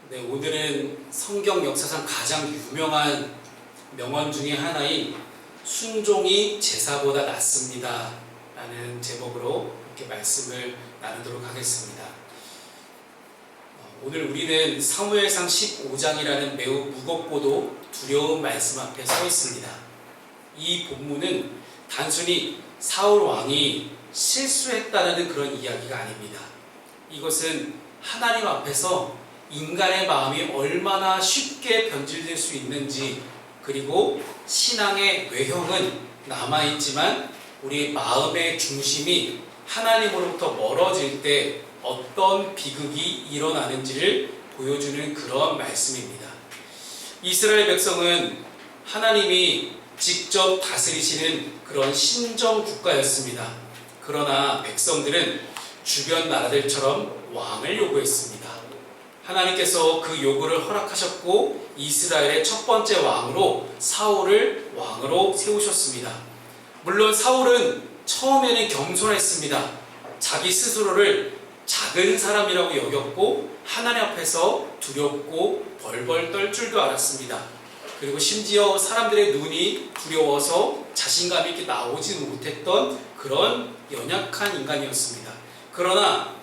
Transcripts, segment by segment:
네, 오늘은 성경 역사상 가장 유명한 명언 중에 하나인 순종이 제사보다 낫습니다 라는 제목으로 이렇게 말씀을 나누도록 하겠습니다. 오늘 우리는 사무엘상 15장이라는 매우 무겁고도 두려운 말씀 앞에 서 있습니다. 이 본문은 단순히 사울 왕이 실수했다는 그런 이야기가 아닙니다. 이것은 하나님 앞에서 인간의 마음이 얼마나 쉽게 변질될 수 있는지, 그리고 신앙의 외형은 남아있지만 우리 마음의 중심이 하나님으로부터 멀어질 때 어떤 비극이 일어나는지를 보여주는 그런 말씀입니다. 이스라엘 백성은 하나님이 직접 다스리시는 그런 신정 국가였습니다. 그러나 백성들은 주변 나라들처럼 왕을 요구했습니다. 하나님께서 그 요구를 허락하셨고 이스라엘의 첫 번째 왕으로 사울을 왕으로 세우셨습니다. 물론 사울은 처음에는 겸손했습니다. 자기 스스로를 작은 사람이라고 여겼고 하나님 앞에서 두렵고 벌벌 떨 줄도 알았습니다. 그리고 심지어 사람들의 눈이 두려워서 자신감 있게 나오지 못했던 그런 연약한 인간이었습니다. 그러나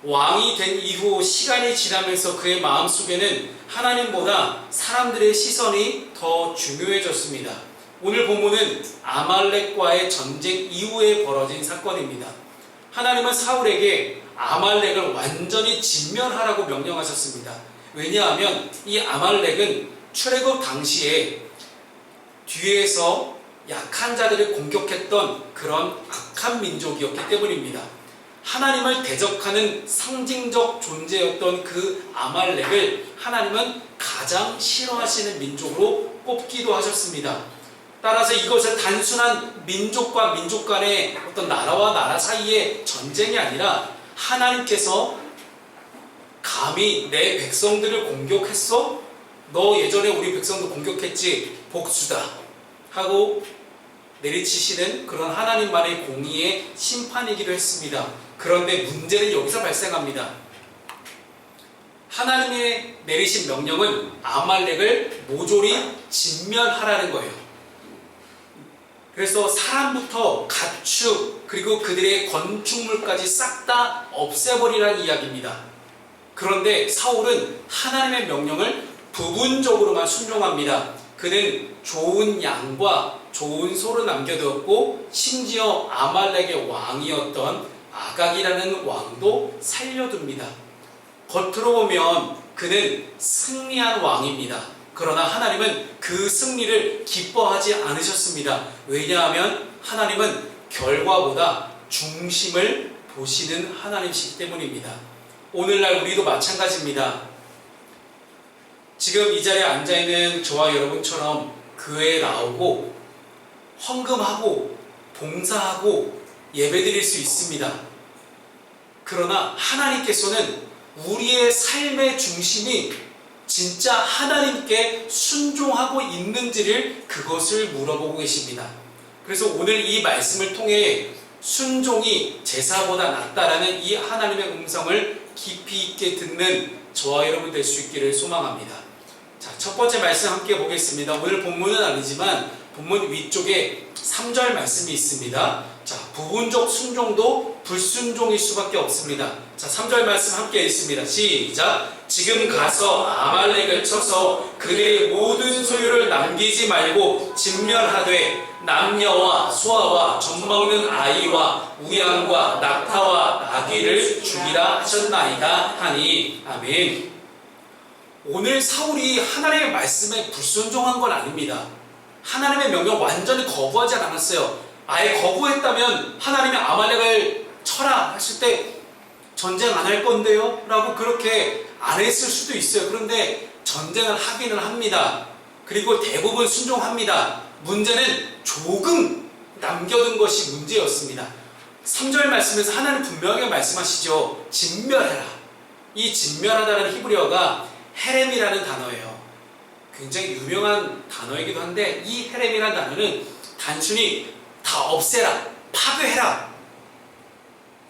왕이 된 이후 시간이 지나면서 그의 마음속에는 하나님보다 사람들의 시선이 더 중요해졌습니다. 오늘 본문은 아말렉과의 전쟁 이후에 벌어진 사건입니다. 하나님은 사울에게 아말렉을 완전히 진멸하라고 명령하셨습니다. 왜냐하면 이 아말렉은 출애굽 당시에 뒤에서 약한 자들을 공격했던 그런 악한 민족이었기 때문입니다. 하나님을 대적하는 상징적 존재였던 그 아말렉을 하나님은 가장 싫어하시는 민족으로 꼽기도 하셨습니다. 따라서 이것은 단순한 민족과 민족 간의 어떤 나라와 나라 사이의 전쟁이 아니라 하나님께서 감히 내 백성들을 공격했어? 너 예전에 우리 백성도 공격했지? 복수다 하고 내리치시는 그런 하나님만의 공의의 심판이기도 했습니다. 그런데 문제는 여기서 발생합니다. 하나님의 내리신 명령은 아말렉을 모조리 진멸하라는 거예요. 그래서 사람부터 가축 그리고 그들의 건축물까지 싹 다 없애버리라는 이야기입니다. 그런데 사울은 하나님의 명령을 부분적으로만 순종합니다. 그는 좋은 양과 좋은 소를 남겨두었고 심지어 아말렉의 왕이었던 아각이라는 왕도 살려둡니다. 겉으로 보면 그는 승리한 왕입니다. 그러나 하나님은 그 승리를 기뻐하지 않으셨습니다. 왜냐하면 하나님은 결과보다 중심을 보시는 하나님이시기 때문입니다. 오늘날 우리도 마찬가지입니다. 지금 이 자리에 앉아있는 저와 여러분처럼 교회에 나오고 헌금하고 봉사하고 예배드릴 수 있습니다. 그러나 하나님께서는 우리의 삶의 중심이 진짜 하나님께 순종하고 있는지를 그것을 물어보고 계십니다. 그래서 오늘 이 말씀을 통해 순종이 제사보다 낫다라는 이 하나님의 음성을 깊이 있게 듣는 저와 여러분 될 수 있기를 소망합니다. 자, 첫 번째 말씀 함께 보겠습니다. 오늘 본문은 아니지만 본문 위쪽에 3절 말씀이 있습니다. 자, 부분적 순종도 불순종일 수밖에 없습니다. 자, 3절 말씀 함께 읽습니다. 시작! 지금 가서 아말렉을 쳐서 그들의 모든 소유를 남기지 말고 진멸하되 남녀와 소아와 젖먹는 아이와 우양과 낙타와 나귀를 죽이라 하셨나이다 하니. 아멘. 오늘 사울이 하나님의 말씀에 불순종한 건 아닙니다. 하나님의 명령 완전히 거부하지 않았어요. 아예 거부했다면 하나님이 아말렉을 쳐라 했을 때 전쟁 안 할 건데요? 라고 그렇게 안 했을 수도 있어요. 그런데 전쟁을 하기는 합니다. 그리고 대부분 순종합니다. 문제는 조금 남겨둔 것이 문제였습니다. 3절 말씀에서 하나님 분명하게 말씀하시죠. 진멸해라. 이 진멸하다는 히브리어가 헤렘이라는 단어예요. 굉장히 유명한 단어이기도 한데 이 헤렘이라는 단어는 단순히 다 없애라, 파괴해라,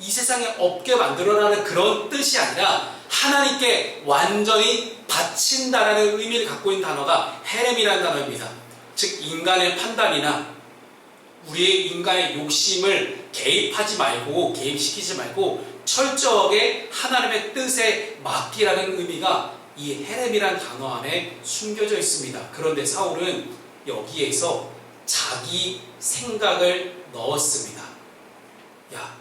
이 세상에 없게 만들어라는 그런 뜻이 아니라 하나님께 완전히 바친다라는 의미를 갖고 있는 단어가 헤렘이라는 단어입니다. 즉 인간의 판단이나 우리의 인간의 욕심을 개입시키지 말고 철저하게 하나님의 뜻에 맡기라는 의미가 이 헤렘이라는 단어 안에 숨겨져 있습니다. 그런데 사울은 여기에서 자기 생각을 넣었습니다. 야,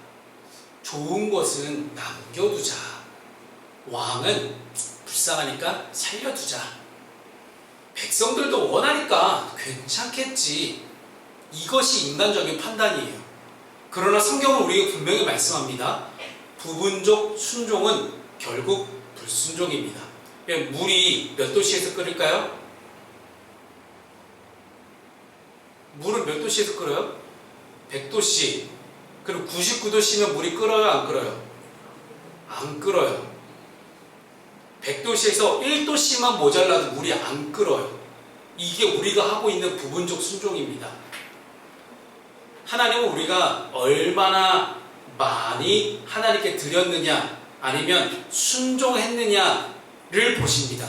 좋은 것은 남겨두자. 왕은 불쌍하니까 살려두자. 백성들도 원하니까 괜찮겠지. 이것이 인간적인 판단이에요. 그러나 성경은 우리에게 분명히 말씀합니다. 부분적 순종은 결국 불순종입니다. 물이 몇 도씨에서 끓일까요? 물은 몇 도씨에서 끓어요? 100도씨. 그리고 99도씨면 물이 끓어요? 안 끓어요? 안 끓어요. 100도씨에서 1도씨만 모자라도 물이 안 끓어요. 이게 우리가 하고 있는 부분적 순종입니다. 하나님은 우리가 얼마나 많이 하나님께 드렸느냐 아니면 순종했느냐를 보십니다.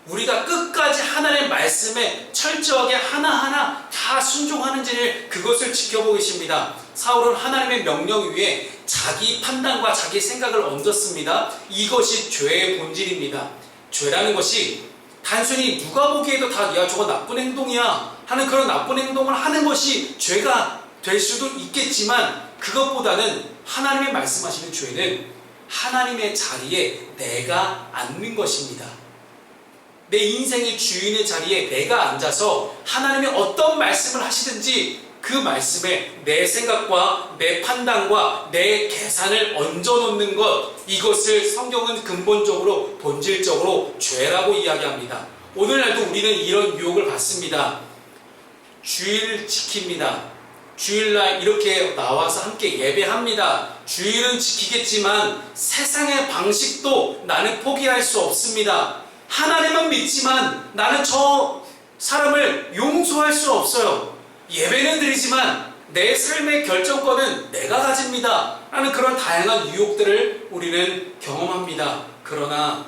우리가 끝까지 하나님의 말씀에 철저하게 하나하나 다 순종하는지를 그것을 지켜보고 계십니다. 사울은 하나님의 명령 위에 자기 판단과 자기 생각을 얹었습니다. 이것이 죄의 본질입니다. 죄라는 것이 단순히 누가 보기에도 다 야 저거 나쁜 행동이야 하는 그런 나쁜 행동을 하는 것이 죄가 될 수도 있겠지만 그것보다는 하나님의 말씀하시는 죄는 하나님의 자리에 내가 앉는 것입니다. 내 인생의 주인의 자리에 내가 앉아서 하나님이 어떤 말씀을 하시든지 그 말씀에 내 생각과 내 판단과 내 계산을 얹어놓는 것, 이것을 성경은 근본적으로 본질적으로 죄라고 이야기합니다. 오늘날도 우리는 이런 유혹을 받습니다. 주일을 지킵니다. 주일날 이렇게 나와서 함께 예배합니다. 주일은 지키겠지만 세상의 방식도 나는 포기할 수 없습니다. 하나님은 믿지만 나는 저 사람을 용서할 수 없어요. 예배는 드리지만 내 삶의 결정권은 내가 가집니다. 라는 그런 다양한 유혹들을 우리는 경험합니다. 그러나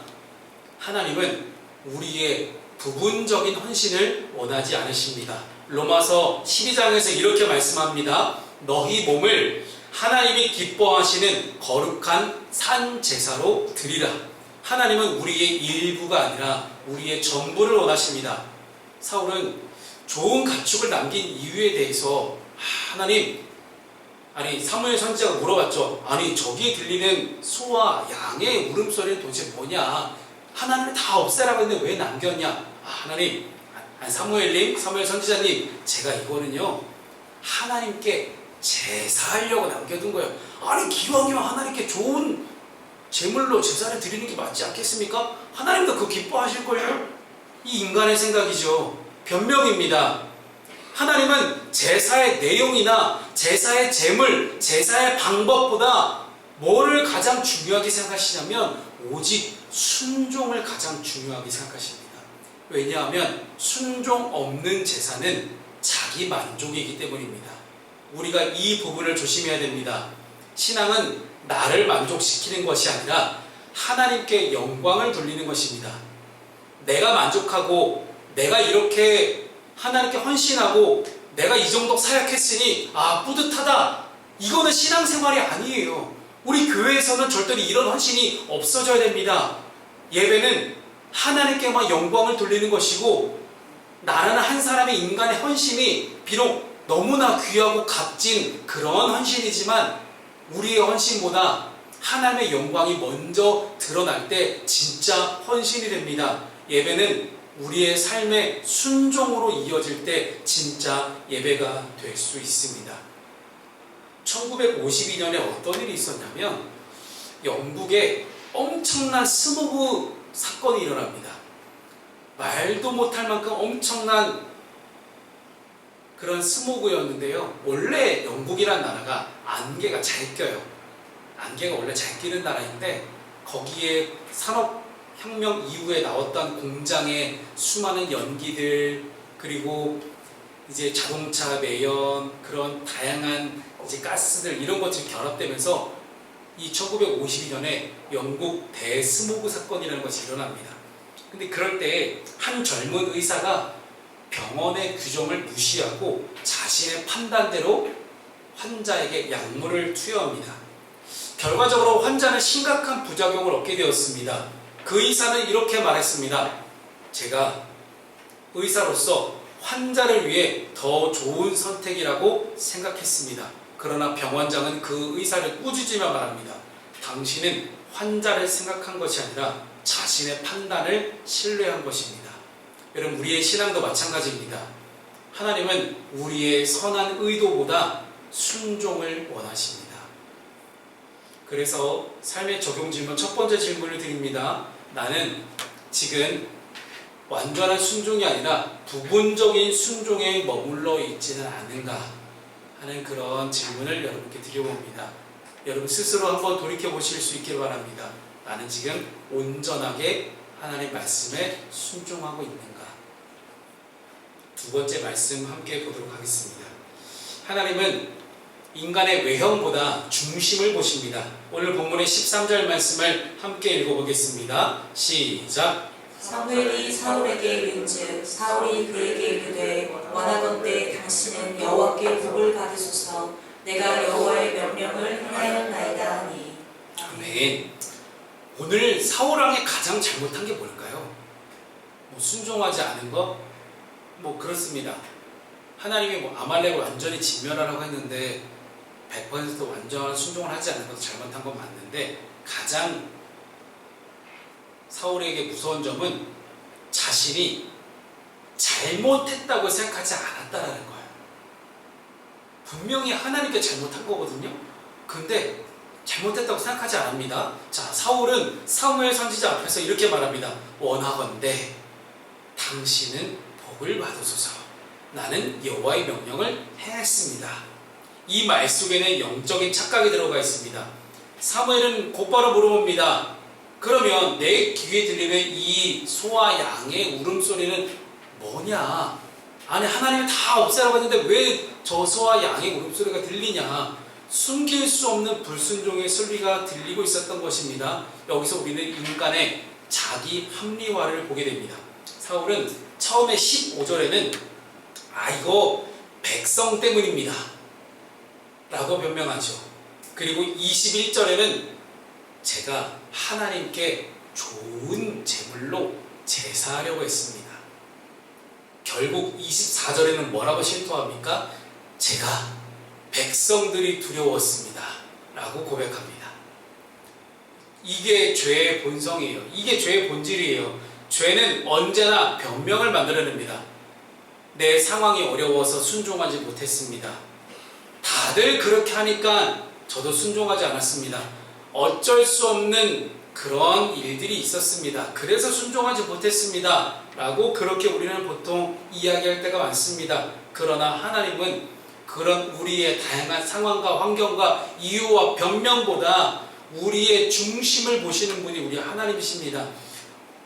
하나님은 우리의 부분적인 헌신을 원하지 않으십니다. 로마서 12장에서 이렇게 말씀합니다. 너희 몸을 하나님이 기뻐하시는 거룩한 산 제사로 드리라. 하나님은 우리의 일부가 아니라 우리의 전부를 원하십니다. 사울은 좋은 가축을 남긴 이유에 대해서 하나님, 사무엘 선지자가 물어봤죠. 저기에 들리는 소와 양의 울음소리는 도대체 뭐냐? 하나님이 다 없애라고 했는데 왜 남겼냐? 하나님, 사무엘 선지자님, 제가 이거는요 하나님께 제사하려고 남겨둔 거예요. 기왕이면 하나님께 좋은 제물로 제사를 드리는 게 맞지 않겠습니까? 하나님도 그거 기뻐하실걸요? 이 인간의 생각이죠. 변명입니다. 하나님은 제사의 내용이나 제사의 제물, 제사의 방법보다 뭐를 가장 중요하게 생각하시냐면 오직 순종을 가장 중요하게 생각하십니다. 왜냐하면 순종 없는 제사는 자기 만족이기 때문입니다. 우리가 이 부분을 조심해야 됩니다. 신앙은 나를 만족시키는 것이 아니라 하나님께 영광을 돌리는 것입니다. 내가 만족하고 내가 이렇게 하나님께 헌신하고 내가 이 정도 사역했으니 뿌듯하다. 이거는 신앙생활이 아니에요. 우리 교회에서는 절대로 이런 헌신이 없어져야 됩니다. 예배는 하나님께만 영광을 돌리는 것이고 나라는 한 사람의 인간의 헌신이 비록 너무나 귀하고 값진 그런 헌신이지만 우리의 헌신보다 하나님의 영광이 먼저 드러날 때 진짜 헌신이 됩니다. 예배는 우리의 삶의 순종으로 이어질 때 진짜 예배가 될 수 있습니다. 1952년에 어떤 일이 있었냐면 영국에 엄청난 스모그 사건이 일어납니다. 말도 못할 만큼 엄청난 그런 스모그였는데요. 원래 영국이란 나라가 안개가 잘 껴요. 안개가 원래 잘 끼는 나라인데 거기에 산업혁명 이후에 나왔던 공장의 수많은 연기들, 그리고 이제 자동차 매연, 그런 다양한 이제 가스들, 이런 것들이 결합되면서 이 1952년에 영국 대스모그 사건이라는 것이 일어납니다. 근데 그럴 때 한 젊은 의사가 병원의 규정을 무시하고 자신의 판단대로 환자에게 약물을 투여합니다. 결과적으로 환자는 심각한 부작용을 얻게 되었습니다. 그 의사는 이렇게 말했습니다. 제가 의사로서 환자를 위해 더 좋은 선택이라고 생각했습니다. 그러나 병원장은 그 의사를 꾸짖으며 말합니다. 당신은 환자를 생각한 것이 아니라 자신의 판단을 신뢰한 것입니다. 여러분, 우리의 신앙도 마찬가지입니다. 하나님은 우리의 선한 의도보다 순종을 원하십니다. 그래서 삶의 적용 질문 첫 번째 질문을 드립니다. 나는 지금 완전한 순종이 아니라 부분적인 순종에 머물러 있지는 않은가 하는 그런 질문을 여러분께 드려봅니다. 여러분 스스로 한번 돌이켜 보실 수 있길 바랍니다. 나는 지금 온전하게 하나님 말씀에 순종하고 있는가? 두 번째 말씀 함께 보도록 하겠습니다. 하나님은 인간의 외형보다 중심을 보십니다. 오늘 본문의 13절 말씀을 함께 읽어보겠습니다. 시작. 사무엘이 사울에게 이른즉 사울이 그에게 이르되 원하건대 당신은 여호와께 복을 받으소서 내가 여호와의 명령을 행하였나이다 하니. 아멘. 오늘 사울 왕이 가장 잘못한 게 뭘까요? 순종하지 않은 거? 그렇습니다. 하나님이 아말렉을 완전히 진멸하라고 했는데 100% 완전한 순종을 하지 않는 것도 잘못한 건 맞는데, 가장 사울에게 무서운 점은 자신이 잘못했다고 생각하지 않았다라는 거예요. 분명히 하나님께 잘못한 거거든요. 근데 잘못했다고 생각하지 않습니다. 자, 사울은 사무엘 선지자 앞에서 이렇게 말합니다. 원하건대 당신은 복을 받으소서. 나는 여호와의 명령을 행했습니다. 이 말 속에는 영적인 착각이 들어가 있습니다. 사무엘은 곧바로 물어봅니다. 그러면 내 귀에 들리는 이 소와 양의 울음소리는 뭐냐? 아니, 하나님이 다 없애라고 했는데 왜 저 소와 양의 울음소리가 들리냐? 숨길 수 없는 불순종의 소리가 들리고 있었던 것입니다. 여기서 우리는 인간의 자기 합리화를 보게 됩니다. 사울은 처음에 15절에는 이거 백성 때문입니다 라고 변명하죠. 그리고 21절에는 제가 하나님께 좋은 제물로 제사하려고 했습니다. 결국 24절에는 뭐라고 신토합니까? 제가 백성들이 두려웠습니다 라고 고백합니다. 이게 죄의 본성이에요. 이게 죄의 본질이에요. 죄는 언제나 변명을 만들어냅니다. 내 상황이 어려워서 순종하지 못했습니다. 다들 그렇게 하니까 저도 순종하지 않았습니다. 어쩔 수 없는 그런 일들이 있었습니다. 그래서 순종하지 못했습니다 라고 그렇게 우리는 보통 이야기할 때가 많습니다. 그러나 하나님은 그런 우리의 다양한 상황과 환경과 이유와 변명보다 우리의 중심을 보시는 분이 우리 하나님이십니다.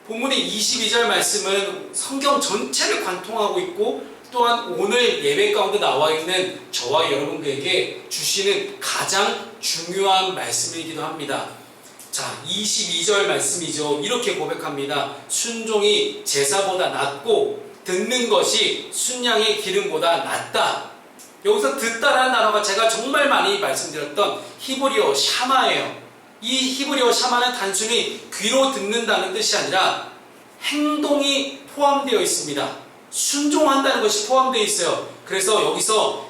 본문의 22절 말씀은 성경 전체를 관통하고 있고, 또한 오늘 예배 가운데 나와 있는 저와 여러분에게 주시는 가장 중요한 말씀이기도 합니다. 자, 22절 말씀이죠. 이렇게 고백합니다. 순종이 제사보다 낫고 듣는 것이 순양의 기름보다 낫다. 여기서 듣다라는 단어가 제가 정말 많이 말씀드렸던 히브리어 샤마예요. 이 히브리어 샤마는 단순히 귀로 듣는다는 뜻이 아니라 행동이 포함되어 있습니다. 순종한다는 것이 포함되어 있어요. 그래서 여기서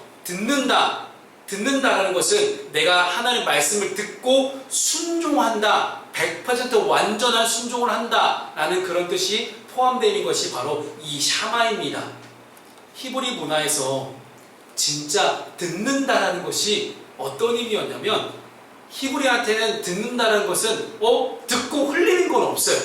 듣는다라는 것은 내가 하나님 말씀을 듣고 순종한다, 100% 완전한 순종을 한다라는 그런 뜻이 포함되어 있는 것이 바로 이 샤마입니다. 히브리 문화에서 진짜 듣는다라는 것이 어떤 의미였냐면, 히브리한테는 듣는다는 것은 듣고 흘리는 건 없어요.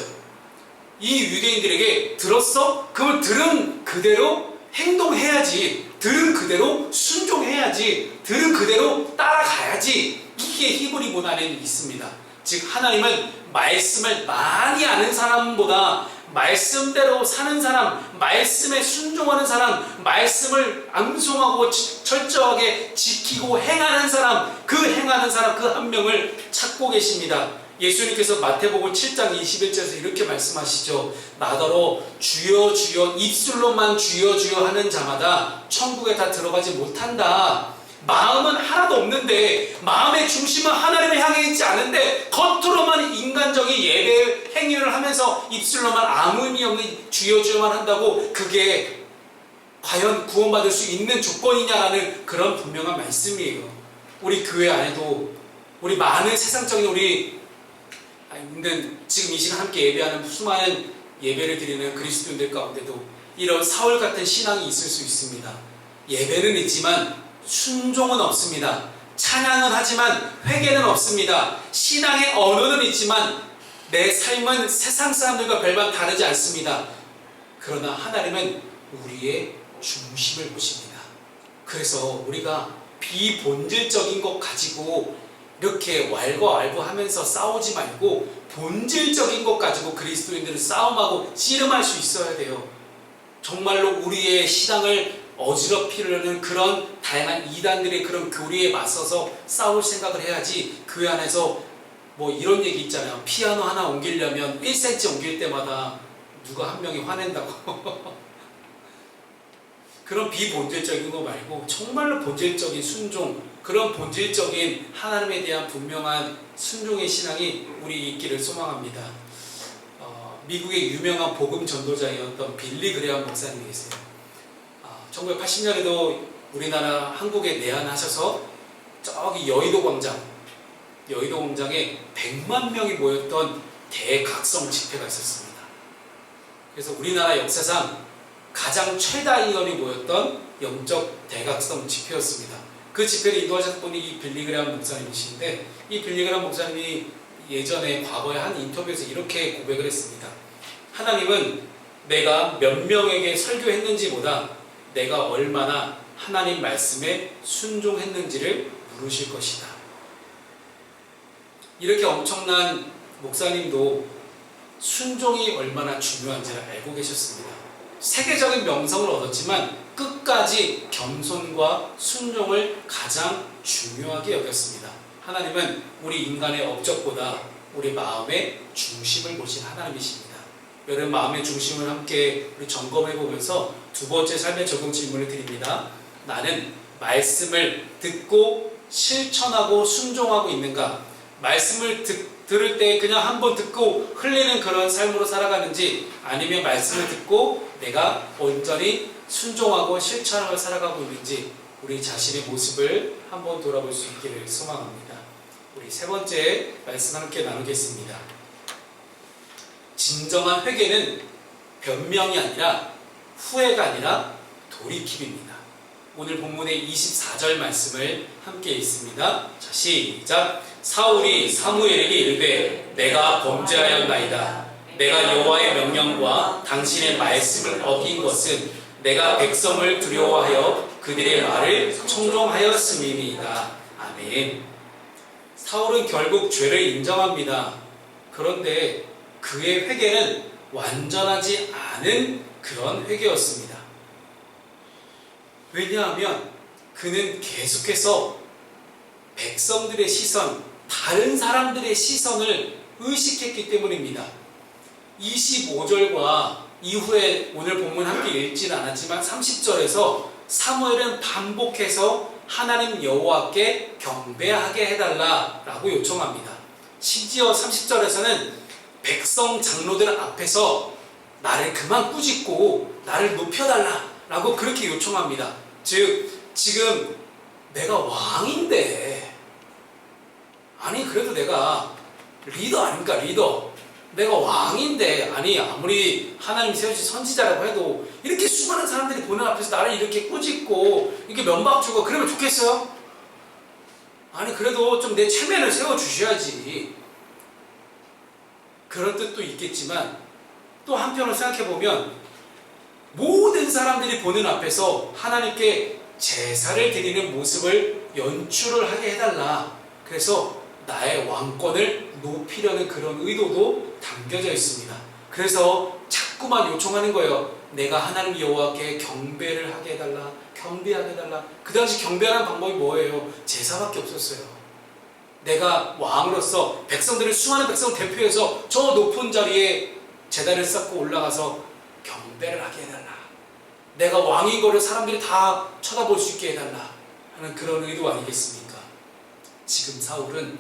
이 유대인들에게 들었어? 그러면 들은 그대로 행동해야지, 들은 그대로 순종해야지, 들은 그대로 따라가야지. 이게 히브리 문화에는 있습니다. 즉 하나님은 말씀을 많이 아는 사람보다 말씀대로 사는 사람, 말씀에 순종하는 사람, 말씀을 암송하고 철저하게 지키고 행하는 사람, 그 행하는 사람 그 한 명을 찾고 계십니다. 예수님께서 마태복음 7장 21절에서 이렇게 말씀하시죠. 나더러 주여 주여 입술로만 주여 주여 하는 자마다 천국에 다 들어가지 못한다. 마음은 하나도 없는데, 마음의 중심은 하나님을 향해 있지 않은데 겉으로만 인간적인 예배 행위를 하면서 입술로만 아무 의미 없는 주여 주여만 한다고 그게 과연 구원받을 수 있는 조건이냐라는 그런 분명한 말씀이에요. 우리 교회 안에도 우리 많은 세상적인 우리 있는 지금 이 시간 함께 예배하는 수많은 예배를 드리는 그리스도인들 가운데도 이런 사울 같은 신앙이 있을 수 있습니다. 예배는 있지만 순종은 없습니다. 찬양은 하지만 회개는 없습니다. 신앙의 언어는 있지만 내 삶은 세상 사람들과 별반 다르지 않습니다. 그러나 하나님은 우리의 중심을 보십니다. 그래서 우리가 비본질적인 것 가지고 이렇게 왈가왈부하면서 싸우지 말고 본질적인 것 가지고 그리스도인들은 싸움하고 씨름할 수 있어야 돼요. 정말로 우리의 신앙을 어지럽히려는 그런 다양한 이단들의 그런 교리에 맞서서 싸울 생각을 해야지, 그 안에서 뭐 이런 얘기 있잖아요. 피아노 하나 옮기려면 1cm 옮길 때마다 누가 한 명이 화낸다고. 그런 비본질적인 거 말고 정말로 본질적인 순종, 그런 본질적인 하나님에 대한 분명한 순종의 신앙이 우리 있기를 소망합니다. 미국의 유명한 복음 전도자였던 빌리 그레엄 목사님이 계세요. 1980년에도 우리나라 한국에 내한하셔서 저기 여의도 광장에 100만 명이 모였던 대각성 집회가 있었습니다. 그래서 우리나라 역사상 가장 최다 인원이 모였던 영적 대각성 집회였습니다. 그 집회를 인도하셨던 분이 이 빌리 그레엄 목사님이신데, 이 빌리 그레엄 목사님이 예전에 과거에 한 인터뷰에서 이렇게 고백을 했습니다. 하나님은 내가 몇 명에게 설교했는지보다 내가 얼마나 하나님 말씀에 순종했는지를 물으실 것이다. 이렇게 엄청난 목사님도 순종이 얼마나 중요한지를 알고 계셨습니다. 세계적인 명성을 얻었지만 끝까지 겸손과 순종을 가장 중요하게 여겼습니다. 하나님은 우리 인간의 업적보다 우리 마음의 중심을 보신 하나님이십니다. 여러분, 마음의 중심을 함께 우리 점검해 보면서 두 번째 삶의 적용 질문을 드립니다. 나는 말씀을 듣고 실천하고 순종하고 있는가? 말씀을 들을 때 그냥 한번 듣고 흘리는 그런 삶으로 살아가는지, 아니면 말씀을 듣고 내가 온전히 순종하고 실천하고 살아가고 있는지, 우리 자신의 모습을 한번 돌아볼 수 있기를 소망합니다. 우리 세 번째 말씀 함께 나누겠습니다. 진정한 회개는 변명이 아니라 후회가 아니라 돌이킴입니다. 오늘 본문의 24절 말씀을 함께 읽습니다. 자, 시작. 사울이 사무엘에게 이르되 내가 범죄하였나이다. 내가 여호와의 명령과 당신의 말씀을 어긴 것은 내가 백성을 두려워하여 그들의 말을 청종하였음이니이다. 아멘. 사울은 결국 죄를 인정합니다. 그런데 그의 회개는 완전하지 않은 그런 회개였습니다. 왜냐하면 그는 계속해서 백성들의 시선, 다른 사람들의 시선을 의식했기 때문입니다. 25절과 이후에 오늘 본문 함께 읽지는 않았지만 30절에서 사무엘은 반복해서 하나님 여호와께 경배하게 해달라라고 요청합니다. 심지어 30절에서는 백성 장로들 앞에서 나를 그만 꾸짖고 나를 높여달라라고 그렇게 요청합니다. 즉, 지금 내가 왕인데, 아니 그래도 내가 리더 아닙니까? 리더. 내가 왕인데, 아니 아무리 하나님 세우신 선지자라고 해도 이렇게 수많은 사람들이 보는 앞에서 나를 이렇게 꾸짖고 이렇게 면박 주고 그러면 좋겠어요? 아니 그래도 좀 내 체면을 세워주셔야지. 그런 뜻도 있겠지만 또 한편으로 생각해보면 모든 사람들이 보는 앞에서 하나님께 제사를 드리는 모습을 연출을 하게 해달라. 그래서 나의 왕권을 높이려는 그런 의도도 담겨져 있습니다. 그래서 자꾸만 요청하는 거예요. 내가 하나님 여호와께 경배를 하게 해달라, 경배하게 해달라. 그 당시 경배하는 방법이 뭐예요? 제사밖에 없었어요. 내가 왕으로서 백성들을 수많은 백성 대표해서 저 높은 자리에 제단을 쌓고 올라가서 경배를 하게 해달라. 내가 왕인 거를 사람들이 다 쳐다볼 수 있게 해달라 하는 그런 의도 아니겠습니까? 지금 사울은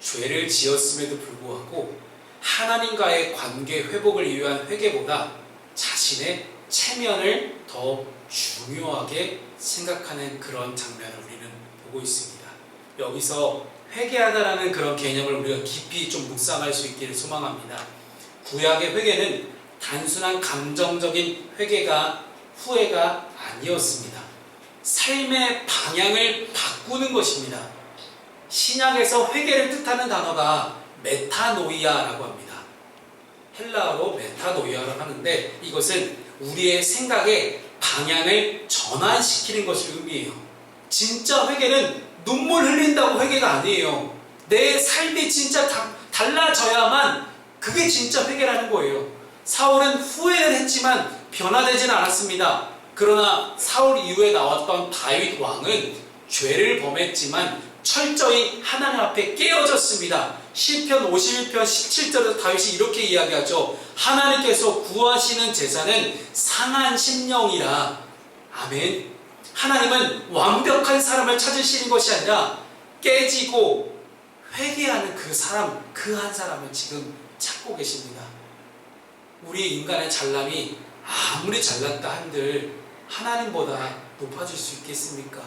죄를 지었음에도 불구하고 하나님과의 관계 회복을 위한 회개보다 자신의 체면을 더 중요하게 생각하는 그런 장면을 우리는 보고 있습니다. 여기서 회개하다라는 그런 개념을 우리가 깊이 좀 묵상할 수 있기를 소망합니다. 구약의 회개는 단순한 감정적인 후회가 아니었습니다. 삶의 방향을 바꾸는 것입니다. 신약에서 회개를 뜻하는 단어가 메타노이아라고 합니다. 헬라어로 메타노이아라고 하는데 이것은 우리의 생각의 방향을 전환시키는 것을 의미해요. 진짜 회개는 눈물 흘린다고 회개가 아니에요. 내 삶이 진짜 달라져야만 그게 진짜 회개라는 거예요. 사울은 후회를 했지만 변화되지는 않았습니다. 그러나 사울 이후에 나왔던 다윗 왕은 죄를 범했지만 철저히 하나님 앞에 깨어졌습니다. 시편 51편 17절에서 다윗이 이렇게 이야기하죠. 하나님께서 구하시는 제사는 상한 심령이라. 아멘. 하나님은 완벽한 사람을 찾으시는 것이 아니라 깨지고 회개하는 그 한 사람을 지금 찾고 계십니다. 우리 인간의 잘남이 아무리 잘났다 한들 하나님보다 높아질 수 있겠습니까?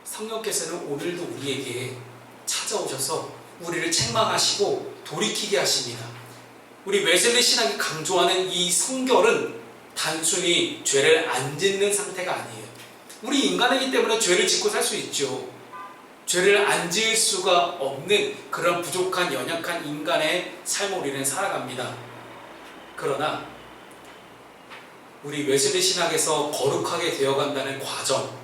성령께서는 오늘도 우리에게 찾아오셔서 우리를 책망하시고 돌이키게 하십니다. 우리 웨슬리 신학이 강조하는 이 성결은 단순히 죄를 안 짓는 상태가 아니에요. 우리 인간이기 때문에 죄를 짓고 살 수 있죠. 죄를 안 지을 수가 없는 그런 부족한 연약한 인간의 삶을 우리는 살아갑니다. 그러나 우리 웨슬리 신학에서 거룩하게 되어간다는 과정,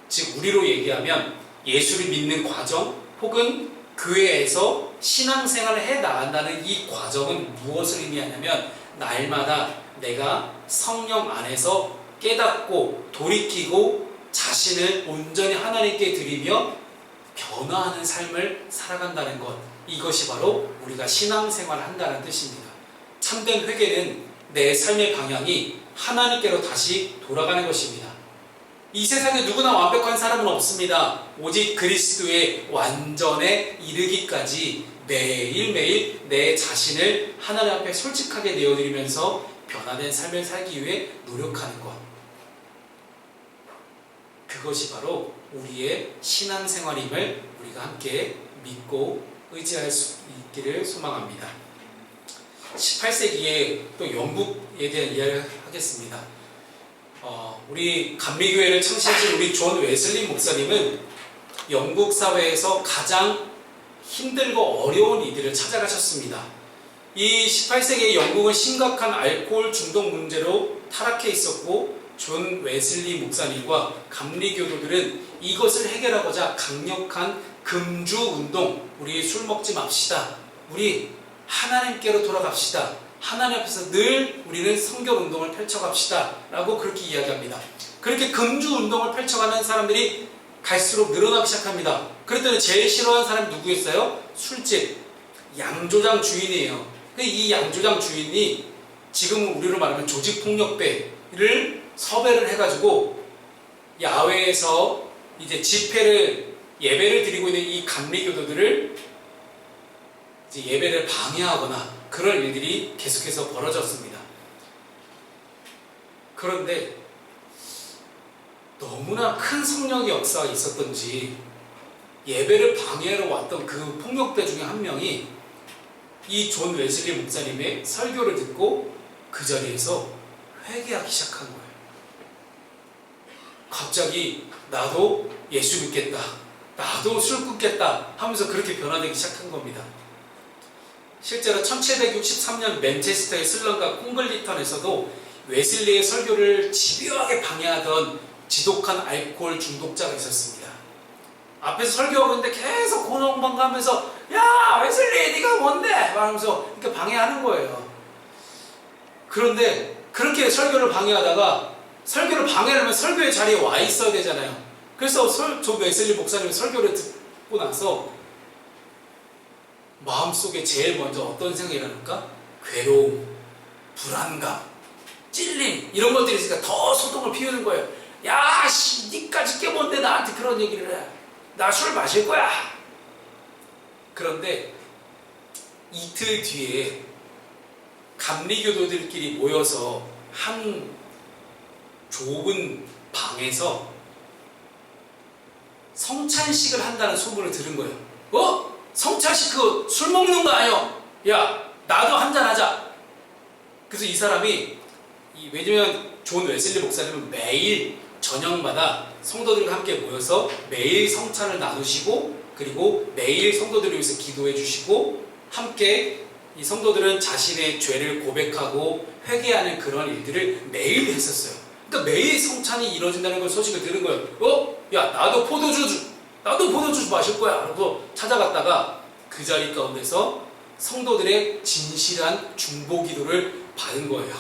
즉 우리로 얘기하면 예수를 믿는 과정 혹은 교회에서 신앙생활을 해 나간다는 이 과정은 무엇을 의미하냐면 날마다 내가 성령 안에서 깨닫고 돌이키고 자신을 온전히 하나님께 드리며 변화하는 삶을 살아간다는 것, 이것이 바로 우리가 신앙생활을 한다는 뜻입니다. 참된 회개는 내 삶의 방향이 하나님께로 다시 돌아가는 것입니다. 이 세상에 누구나 완벽한 사람은 없습니다. 오직 그리스도의 완전에 이르기까지 매일매일 내 자신을 하나님 앞에 솔직하게 내어드리면서 변화된 삶을 살기 위해 노력하는 것, 그것이 바로 우리의 신앙생활임을 우리가 함께 믿고 의지할 수 있기를 소망합니다. 18세기에 또 영국에 대한 이야기를 하겠습니다. 우리 감리교회를 창시하신 우리 존 웨슬리 목사님은 영국 사회에서 가장 힘들고 어려운 이들을 찾아가셨습니다. 이 18세기의 영국은 심각한 알코올 중독 문제로 타락해 있었고 존 웨슬리 목사님과 감리교도들은 이것을 해결하고자 강력한 금주 운동, 우리 술 먹지 맙시다, 우리 하나님께로 돌아갑시다, 하나님 앞에서 늘 우리는 성결 운동을 펼쳐갑시다 라고 그렇게 이야기합니다. 그렇게 금주 운동을 펼쳐가는 사람들이 갈수록 늘어나기 시작합니다. 그랬더니 제일 싫어하는 사람이 누구였어요? 술집, 양조장 주인이에요. 이 양조장 주인이 지금은 우리로 말하면 조직폭력배를 섭외를 해가지고 야외에서 이제 예배를 드리고 있는 이 감리교도들을 이제 예배를 방해하거나 그런 일들이 계속해서 벌어졌습니다. 그런데 너무나 큰 성령의 역사가 있었던지 예배를 방해하러 왔던 그 폭력배 중에 한 명이 이 존 웨슬리 목사님의 설교를 듣고 그 자리에서 회개하기 시작한 거예요. 갑자기 나도 예수 믿겠다, 나도 술 끊겠다 하면서 그렇게 변화되기 시작한 겁니다. 실제로 1763년 맨체스터의 슬럼과 콩글리턴에서도 웨슬리의 설교를 집요하게 방해하던 지독한 알코올 중독자가 있었습니다. 앞에서 설교하고 있는데 계속 고농방가하면서 야 웨슬리 네가 뭔데? 말하면서 이렇게 방해하는 거예요. 그런데 그렇게 설교를 방해하다가 설교를 방해하려면 설교의 자리에 와 있어야 되잖아요. 그래서 존 웨슬리 목사님의 설교를 듣고 나서 마음속에 제일 먼저 어떤 생각이 나니까 괴로움, 불안감, 찔림 이런 것들이 있으니까 더 소동을 피우는 거예요. 야, 씨, 니까지 깨본데 나한테 그런 얘기를 해. 나 술 마실 거야. 그런데 이틀 뒤에 감리교도들끼리 모여서 한 좁은 방에서 성찬식을 한다는 소문을 들은 거예요. 성찬식 그 술 먹는 거 아니야? 야, 나도 한잔 하자. 그래서 이 사람이 왜냐면 존 웨슬리 목사님은 매일 저녁마다 성도들과 함께 모여서 매일 성찬을 나누시고 그리고 매일 성도들을 위해서 기도해 주시고 함께 이 성도들은 자신의 죄를 고백하고 회개하는 그런 일들을 매일 했었어요. 그러니까 매일 성찬이 이루어진다는 걸 소식을 들은 거예요. 야, 나도 포도주 마실 거야. 그래서 찾아갔다가 그 자리 가운데서 성도들의 진실한 중보 기도를 받은 거예요.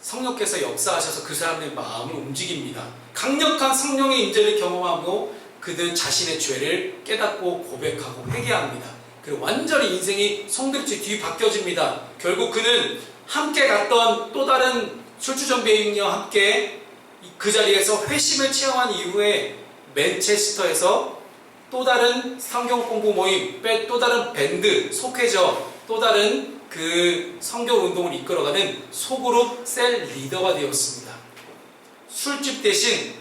성령께서 역사하셔서 그 사람의 마음을 움직입니다. 강력한 성령의 임재를 경험하고 그들 자신의 죄를 깨닫고 고백하고 회개합니다. 그리고 완전히 인생이 성들지 뒤바뀌어집니다. 결국 그는 함께 갔던 또 다른 술주정배인과 함께 그 자리에서 회심을 체험한 이후에 맨체스터에서 또 다른 성경 공부 모임, 또 다른 밴드 속해져 또 다른 그 성경 운동을 이끌어가는 소그룹 셀 리더가 되었습니다. 술집 대신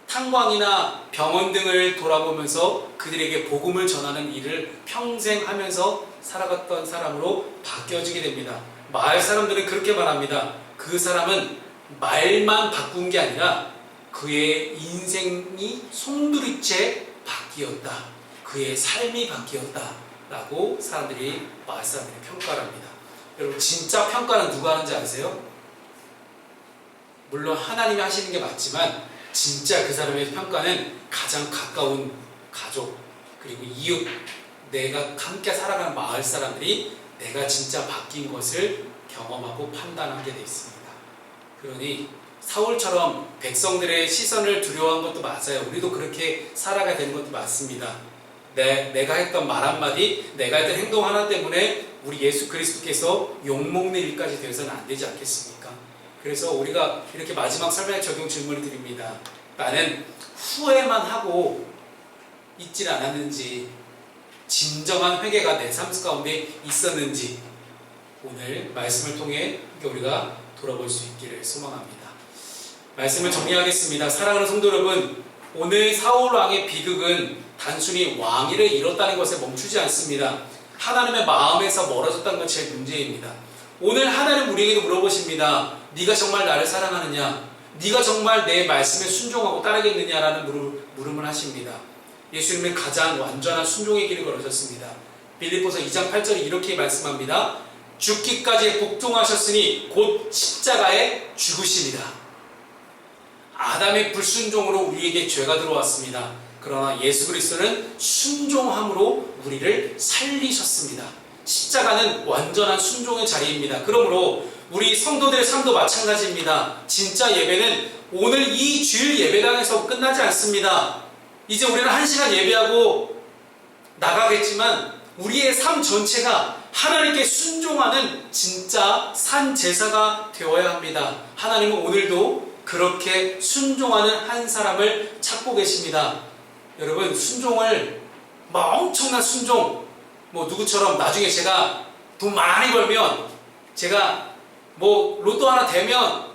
탄광이나 병원 등을 돌아보면서 그들에게 복음을 전하는 일을 평생 하면서 살아갔던 사람으로 바뀌어지게 됩니다. 마을 사람들은 그렇게 말합니다. 그 사람은 말만 바꾼 게 아니라 그의 인생이 송두리째 바뀌었다. 그의 삶이 바뀌었다. 라고 사람들이 마을 사람들이 평가를 합니다. 여러분 진짜 평가는 누가 하는지 아세요? 물론 하나님이 하시는 게 맞지만 진짜 그 사람의 평가는 가장 가까운 가족 그리고 이웃 내가 함께 살아가는 마을 사람들이 내가 진짜 바뀐 것을 경험하고 판단하게 되어 있습니다. 그러니 사울처럼 백성들의 시선을 두려워한 것도 맞아요. 우리도 그렇게 살아가야 되는 것도 맞습니다. 내가 했던 말 한마디, 내가 했던 행동 하나 때문에 우리 예수 그리스도께서 욕먹는 일까지 되어서는 안 되지 않겠습니까? 그래서 우리가 이렇게 마지막 설명에 적용 질문을 드립니다. 나는 후회만 하고 있질 않았는지 진정한 회개가 내 삶 가운데 있었는지 오늘 말씀을 통해 우리가 돌아볼 수 있기를 소망합니다. 말씀을 정리하겠습니다. 사랑하는 성도 여러분, 오늘 사울 왕의 비극은 단순히 왕위를 잃었다는 것에 멈추지 않습니다. 하나님의 마음에서 멀어졌다는 것이 제일 문제입니다. 오늘 하나님 우리에게 물어보십니다. 네가 정말 나를 사랑하느냐? 네가 정말 내 말씀에 순종하고 따르겠느냐라는 물음을 하십니다. 예수님은 가장 완전한 순종의 길을 걸으셨습니다. 빌립보서 2장 8절에 이렇게 말씀합니다. 죽기까지 복종하셨으니 곧 십자가에 죽으십니다. 아담의 불순종으로 우리에게 죄가 들어왔습니다. 그러나 예수 그리스도는 순종함으로 우리를 살리셨습니다. 십자가는 완전한 순종의 자리입니다. 그러므로 우리 성도들의 삶도 마찬가지입니다. 진짜 예배는 오늘 이 주일 예배당에서 끝나지 않습니다. 이제 우리는 1시간 예배하고 나가겠지만 우리의 삶 전체가 하나님께 순종하는 진짜 산 제사가 되어야 합니다. 하나님은 오늘도 그렇게 순종하는 한 사람을 찾고 계십니다. 여러분 순종을 엄청난 순종 누구처럼 나중에 제가 돈 많이 벌면 제가 로또 하나 되면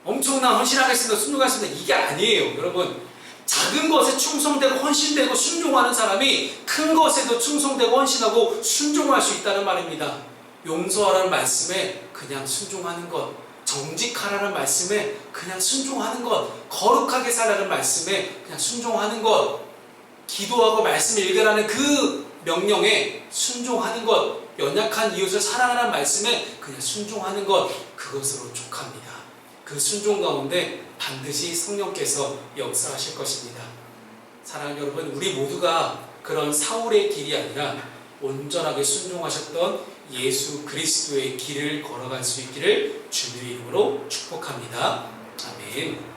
엄청난 헌신하겠습니다. 순종하겠습니다. 이게 아니에요. 여러분 작은 것에 충성되고 헌신되고 순종하는 사람이 큰 것에도 충성되고 헌신하고 순종할 수 있다는 말입니다. 용서하라는 말씀에 그냥 순종하는 것, 정직하라는 말씀에 그냥 순종하는 것, 거룩하게 살라는 말씀에 그냥 순종하는 것, 기도하고 말씀 읽으라는 그 명령에 순종하는 것, 연약한 이웃을 사랑하라는 말씀에 그냥 순종하는 것, 그것으로 족합니다. 그 순종 가운데 반드시 성령께서 역사하실 것입니다. 사랑하는 여러분, 우리 모두가 그런 사울의 길이 아니라 온전하게 순종하셨던 예수 그리스도의 길을 걸어갈 수 있기를 주님의 이름으로 축복합니다. 아멘.